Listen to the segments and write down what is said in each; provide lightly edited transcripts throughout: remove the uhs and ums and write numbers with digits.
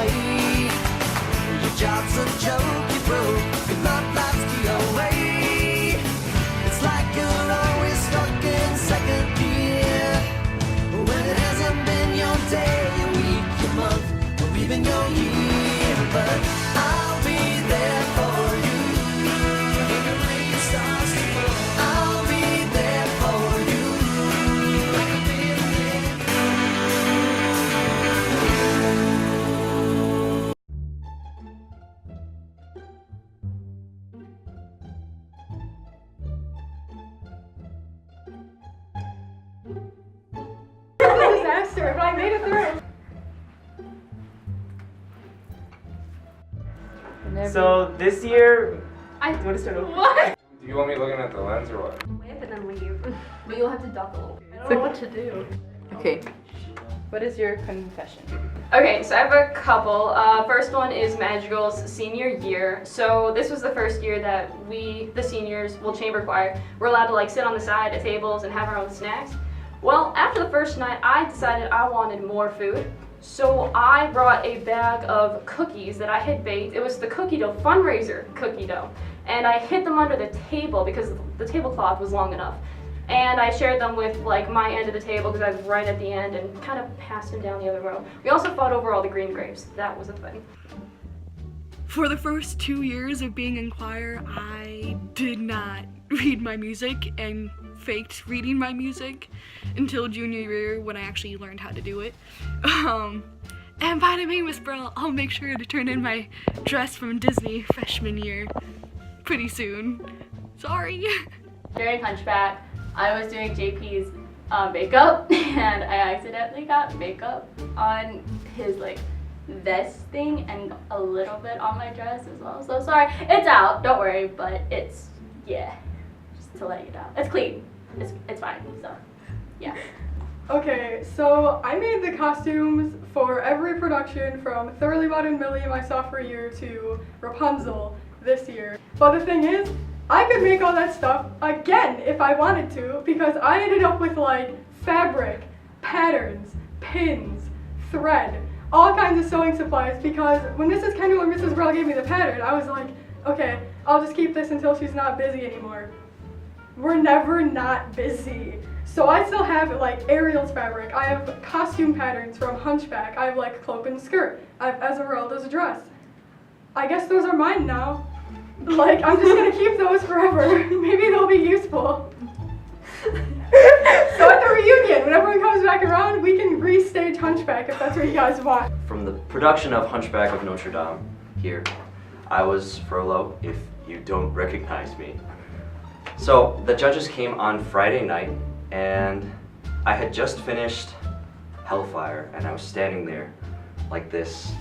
away. Your job's a joke, you broke, your love life's the away. It's like you're always stuck in second gear, when it hasn't been your day, your week, your month, or even your year. But I'll be there for you when the rain starts to fall. I'll be there for you like I've been there. Disaster, but I made it through. So this year, I do you want to start over? What? Do you want me looking at the lens or what? Wave and then leave. But you'll have to duck a little. I don't know what to do. Okay. What is your confession? Okay, so I have a couple. First one is Madrigal's senior year. So this was the first year that we, the seniors, chamber choir, were allowed to like sit on the side at tables and have our own snacks. Well, after the first night, I decided I wanted more food. So I brought a bag of cookies that I had baked. It was the cookie dough fundraiser cookie dough. And I hid them under the table because the tablecloth was long enough. And I shared them with like my end of the table because I was right at the end and kind of passed them down the other row. We also fought over all the green grapes. That was a thing. For the first 2 years of being in choir, I did not read my music and faked reading my music until junior year when I actually learned how to do it. And by the way, Miss Burrell, I'll make sure to turn in my dress from Disney freshman year pretty soon. Sorry. During Hunchback, I was doing JP's makeup and I accidentally got makeup on his like vest thing and a little bit on my dress as well. So sorry, it's out, don't worry, but it's, yeah, just to let you know. It's clean, it's fine, so yeah. Okay, so I made the costumes for every production from Thoroughly Bought and Millie my sophomore year to Rapunzel this year. But the thing is, I could make all that stuff again if I wanted to, because I ended up with like fabric, patterns, pins, thread, all kinds of sewing supplies, because when Mrs. Kendall or Mrs. Burrell gave me the pattern, I was like, okay, I'll just keep this until she's not busy anymore. We're never not busy. So I still have like Ariel's fabric, I have costume patterns from Hunchback, I have like cloak and skirt, I have Esmeralda's dress. I guess those are mine now. Like, I'm just gonna keep those forever. Maybe they'll be useful. So at the reunion, when everyone comes back around, we can restage Hunchback if that's what you guys want. From the production of Hunchback of Notre Dame here, I was Frollo, if you don't recognize me. So the judges came on Friday night, and I had just finished Hellfire, and I was standing there like this,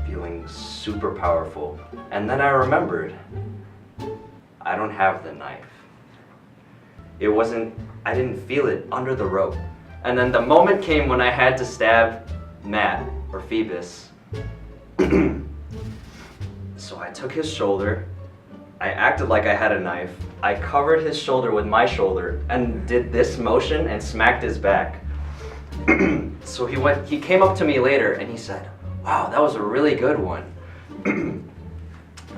feeling super powerful. And then I remembered, I don't have the knife. I didn't feel it under the rope. And then the moment came when I had to stab Matt, or Phoebus. So I took his shoulder, I acted like I had a knife, I covered his shoulder with my shoulder and did this motion and smacked his back. So he came up to me later and he said, "Wow, that was a really good one."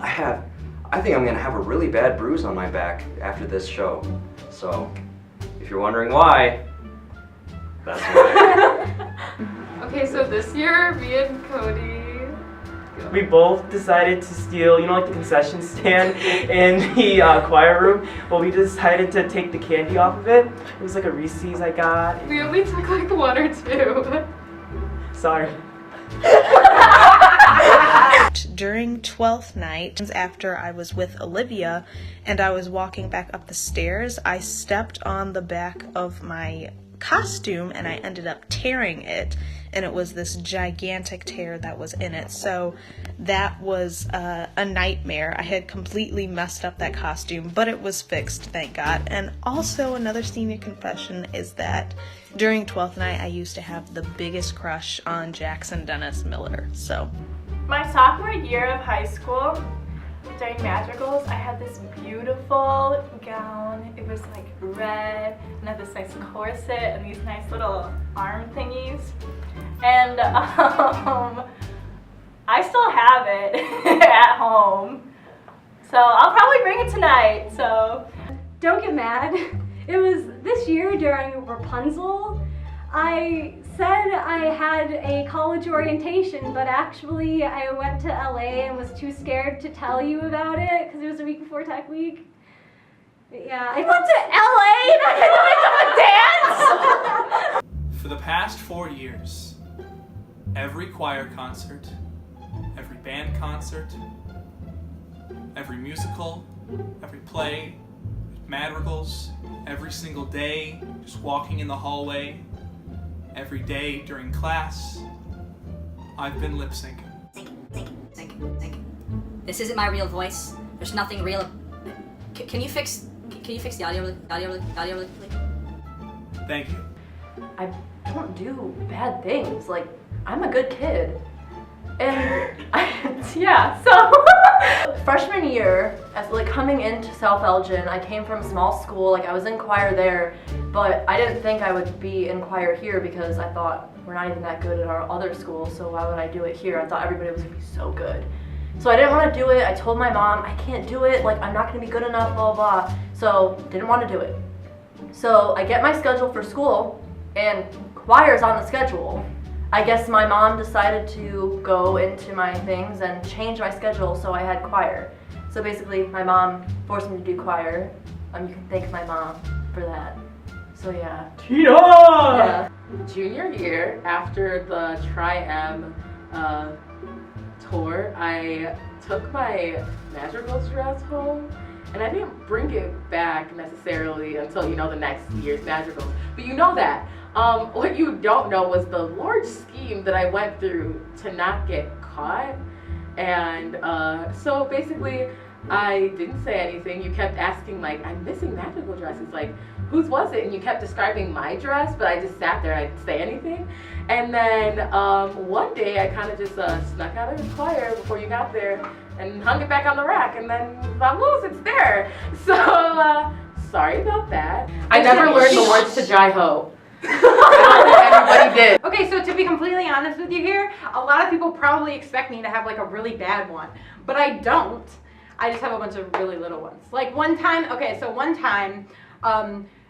I think I'm gonna have a really bad bruise on my back after this show. So, if you're wondering why, that's why. Okay, so this year, me and Cody, We both decided to steal, like the concession stand in the choir room. Well, we decided to take the candy off of it. It was like a Reese's I got. we only took like one or two. Sorry. During 12th night, after I was with Olivia and I was walking back up the stairs, I stepped on the back of my costume and I ended up tearing it, and it was this gigantic tear that was in it. So that was a nightmare. I had completely messed up that costume, but it was fixed, thank God. And also another senior confession is that during 12th night I used to have the biggest crush on Jackson Dennis Miller. So my sophomore year of high school, during Madrigals, I had this beautiful gown. It was like red and had this nice corset and these nice little arm thingies. And I still have it at home. So I'll probably bring it tonight, so. Don't get mad. It was this year during Rapunzel. I said I had a college orientation, but actually I went to LA and was too scared to tell you about it because it was a week before Tech Week. Yeah, I went to LA to dance! For the past 4 years, every choir concert, every band concert, every musical, every play, madrigals, every single day, just walking in the hallway, every day during class, I've been lip syncing. Sync. This isn't my real voice. There's nothing real. Can you fix the audio really quick? Thank you. I don't do bad things. Like, I'm a good kid. And yeah, so freshman year, as like coming into South Elgin, I came from a small school, like I was in choir there, but I didn't think I would be in choir here because I thought we're not even that good at our other school, so why would I do it here? I thought everybody was gonna be so good. So I didn't want to do it. I told my mom, I can't do it, like I'm not gonna be good enough, blah, blah, blah. So didn't want to do it. So I get my schedule for school and choir's on the schedule. I guess my mom decided to go into my things and change my schedule so I had choir. So basically my mom forced me to do choir. You can thank my mom for that. So yeah. Tina! Yeah. Junior year, after the Tri-M tour, I took my madrigals dress home, and I didn't bring it back necessarily until, you know, the next year's madrigals. But you know that. What you don't know was the large scheme that I went through to not get caught. And so basically, I didn't say anything. You kept asking, like, I'm missing madrigal dresses. Like, whose was it? And you kept describing my dress, but I just sat there. I didn't say anything. And then one day, I kind of just snuck out of the choir before you got there and hung it back on the rack. And then vamoose, it's there. So sorry about that. I never learned the words to Jai-Ho. Everybody did. Okay, so to be completely honest with you here, a lot of people probably expect me to have like a really bad one, but I don't. I just have a bunch of really little ones. Like one time,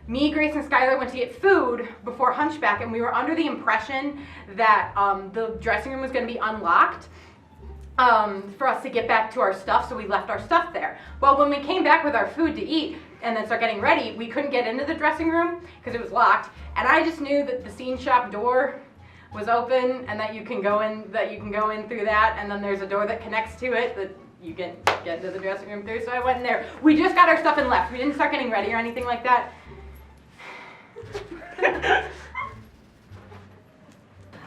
me, Grace, and Skylar went to get food before Hunchback, and we were under the impression that the dressing room was going to be unlocked for us to get back to our stuff, so we left our stuff there. Well, when we came back with our food to eat and then start getting ready, we couldn't get into the dressing room because it was locked, and I just knew that the scene shop door was open and that you can go in through that, and then there's a door that connects to it that you can get into the dressing room through. So I went in there. We just got our stuff and left. We didn't start getting ready or anything like that.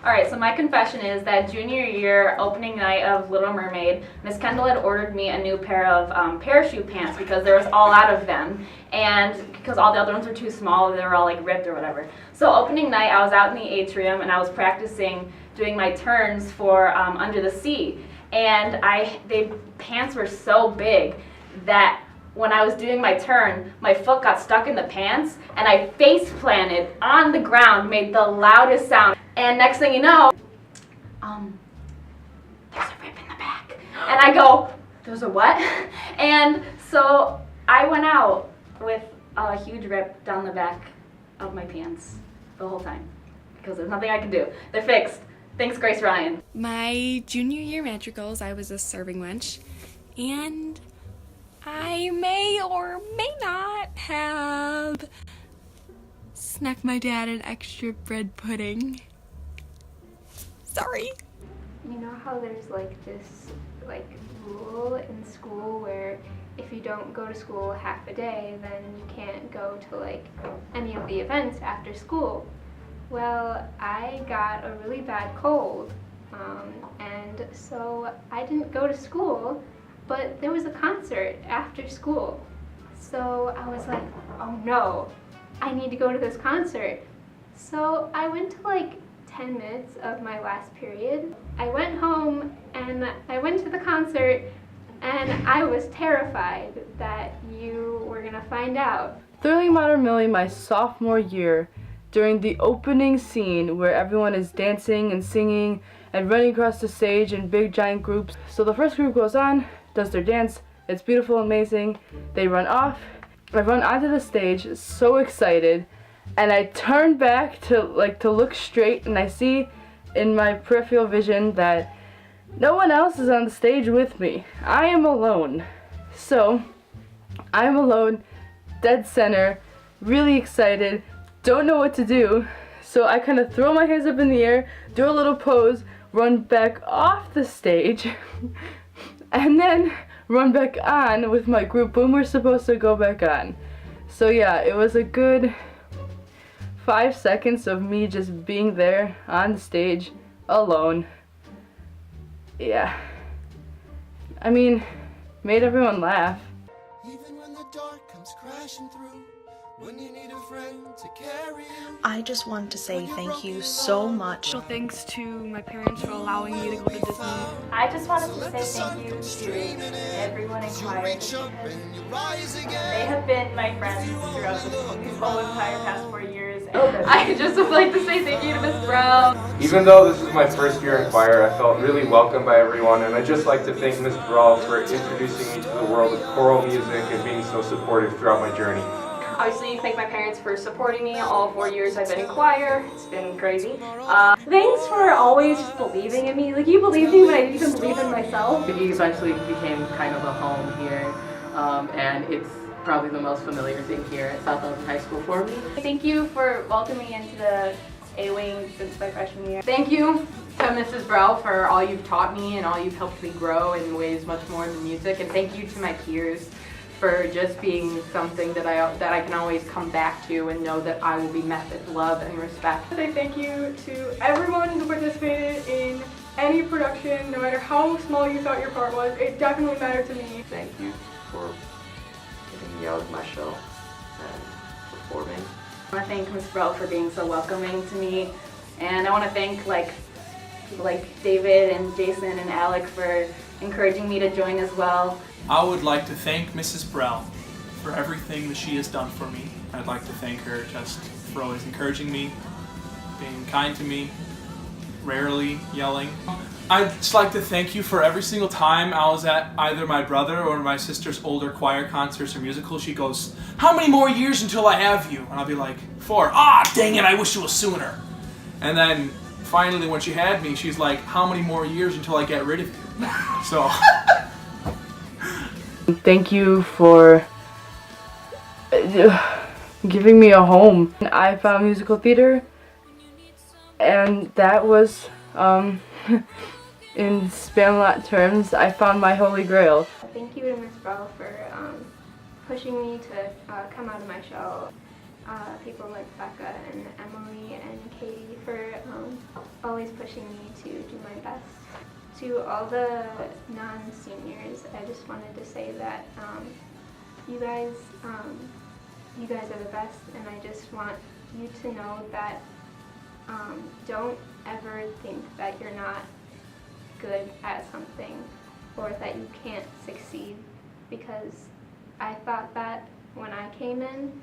Alright, so my confession is that junior year opening night of Little Mermaid, Miss Kendall had ordered me a new pair of parachute pants because there was all out of them, and because all the other ones were too small, they were all like ripped or whatever. So opening night, I was out in the atrium and I was practicing doing my turns for Under the Sea, and the pants were so big that when I was doing my turn, my foot got stuck in the pants and I face planted on the ground, made the loudest sound. And next thing you know, there's a rip in the back. And I go, there's a what? And so I went out with a huge rip down the back of my pants the whole time because there's nothing I can do. They're fixed. Thanks, Grace Ryan. My junior year madrigals, I was a serving wench, and I may or may not have snuck my dad an extra bread pudding. Sorry. You know how there's like this rule in school where if you don't go to school half a day, then you can't go to any of the events after school. Well, I got a really bad cold, and so I didn't go to school, but there was a concert after school. So I was like, oh no, I need to go to this concert. So I went to 10 minutes of my last period. I went home and I went to the concert, and I was terrified that you were gonna find out. Thoroughly Modern Millie, my sophomore year, during the opening scene where everyone is dancing and singing and running across the stage in big giant groups. So the first group goes on, does their dance. It's beautiful, amazing. They run off. I run onto the stage, so excited, and I turn back to look straight, and I see in my peripheral vision that no one else is on the stage with me. I am alone. So I'm alone, dead center, really excited, don't know what to do. So I kind of throw my hands up in the air, do a little pose, run back off the stage, and then run back on with my group when we're supposed to go back on. So yeah, it was a good 5 seconds of me just being there on the stage alone. Yeah. I mean, made everyone laugh. Even when the dark comes crashing through, when you need a friend to carry you. I just want to say thank you so much. So thanks to my parents for allowing me to go to Disney. I just wanted to say thank you to everyone in choir because they have been my friends throughout this whole entire past 4 years. I just would like to say thank you to Miss Brown. Even though this is my first year in choir, I felt really welcomed by everyone, and I'd just like to thank Miss Brawl for introducing me to the world of choral music and being so supportive throughout my journey. Obviously, thank my parents for supporting me all 4 years I've been in choir. It's been crazy. Thanks for always just believing in me. Like, you believed in me, but I didn't even believe in myself. It eventually became kind of a home here, and it's probably the most familiar thing here at South Elgin High School for me. Thank you for welcoming me into the A-Wing since my freshman year. Thank you to Mrs. Brow for all you've taught me and all you've helped me grow in ways much more than music. And thank you to my peers for just being something that I can always come back to and know that I will be met with love and respect. I say thank you to everyone who participated in any production, no matter how small you thought your part was. It definitely mattered to me. Thank you for getting me out of my shell and performing. I want to thank Ms. Bro for being so welcoming to me, and I want to thank people like David and Jason and Alec for encouraging me to join as well. I would like to thank Mrs. Brell for everything that she has done for me. I'd like to thank her just for always encouraging me, being kind to me, rarely yelling. I'd just like to thank you for every single time I was at either my brother or my sister's older choir concerts or musicals. She goes, "How many more years until I have you?" And I'll be like, 4. "Ah, dang it, I wish it was sooner." And then finally when she had me, she's like, "How many more years until I get rid of you?" So thank you for giving me a home. I found musical theater, and that was, in Spamalot terms, I found my holy grail. Thank you to Ms. Brow for pushing me to come out of my shell. People like Becca and Emily and Katie for always pushing me to do my best. To all the non-seniors, I just wanted to say that you guys are the best, and I just want you to know that don't ever think that you're not good at something or that you can't succeed, because I thought that when I came in,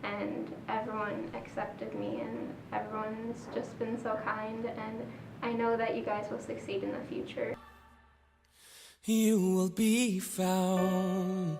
and everyone accepted me, and everyone's just been so kind, and I know that you guys will succeed in the future. You will be found.